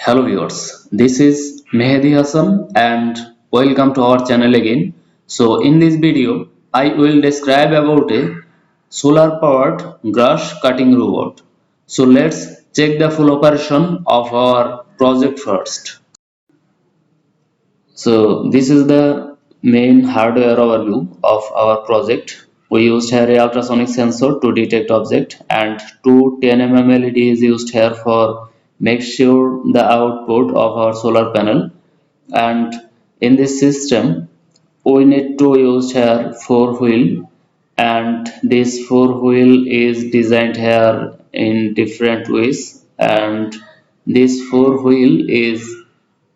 Hello viewers, this is Mehdi Hassan and welcome to our channel again. So in this video, I will describe about a solar powered grass cutting robot. So let's check the full operation of our project first. So this is the main hardware overview of our project. We used here a ultrasonic sensor to detect object and two 10 mm LED is used here for make sure the output of our solar panel. And in this system we need to use here four wheel, and this four wheel is designed here in different ways, and this four wheel is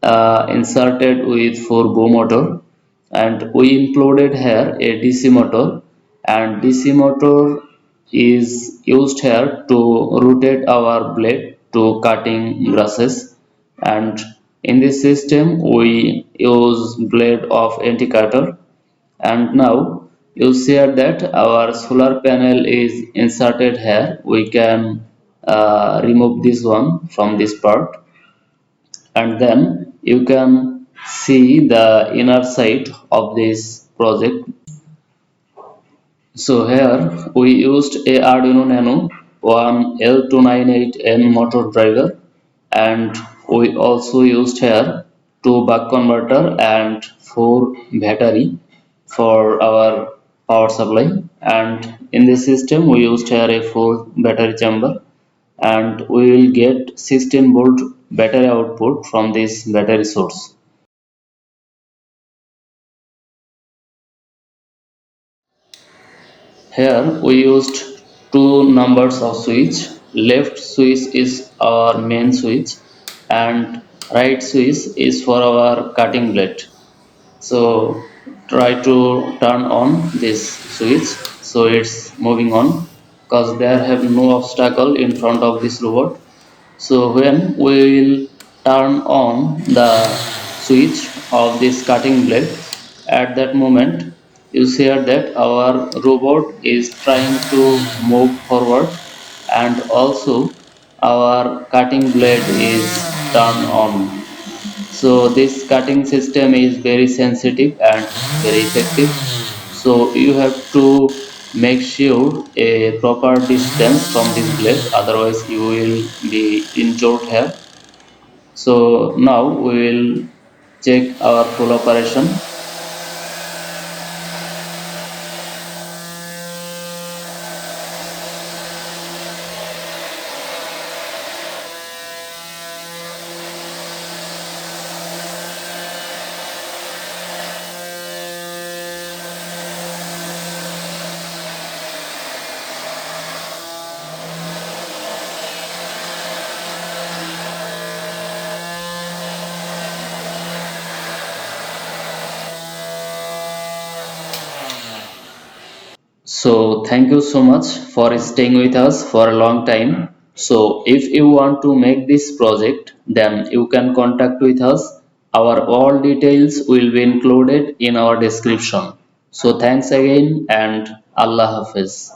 inserted with 4 bow motor, and we included here a DC motor, and DC motor is used here to rotate our blade to cutting grasses. And in this system we use blade of anti-cutter. And now you see that our solar panel is inserted here. We can remove this one from this part, and then you can see the inner side of this project. So here we used a Arduino Nano, one L298N motor driver, and we also used here two buck converter and four battery for our power supply. And in this system we used here a 4 battery chamber, and we will get 16-volt battery output from this battery source. Here we used two numbers of switch. Left switch is our main switch and right switch is for our cutting blade. So try to turn on this switch so it's moving on, because there have no obstacle in front of this robot. So when we will turn on the switch of this cutting blade, at that moment you see that our robot is trying to move forward, and also our cutting blade is turned on. So this cutting system is very sensitive and very effective. So you have to make sure a proper distance from this blade, otherwise you will be injured here. So now we will check our full operation. So thank you so much for staying with us for a long time. So if you want to make this project, then you can contact with us. Our all details will be included in our description. So thanks again and Allah Hafiz.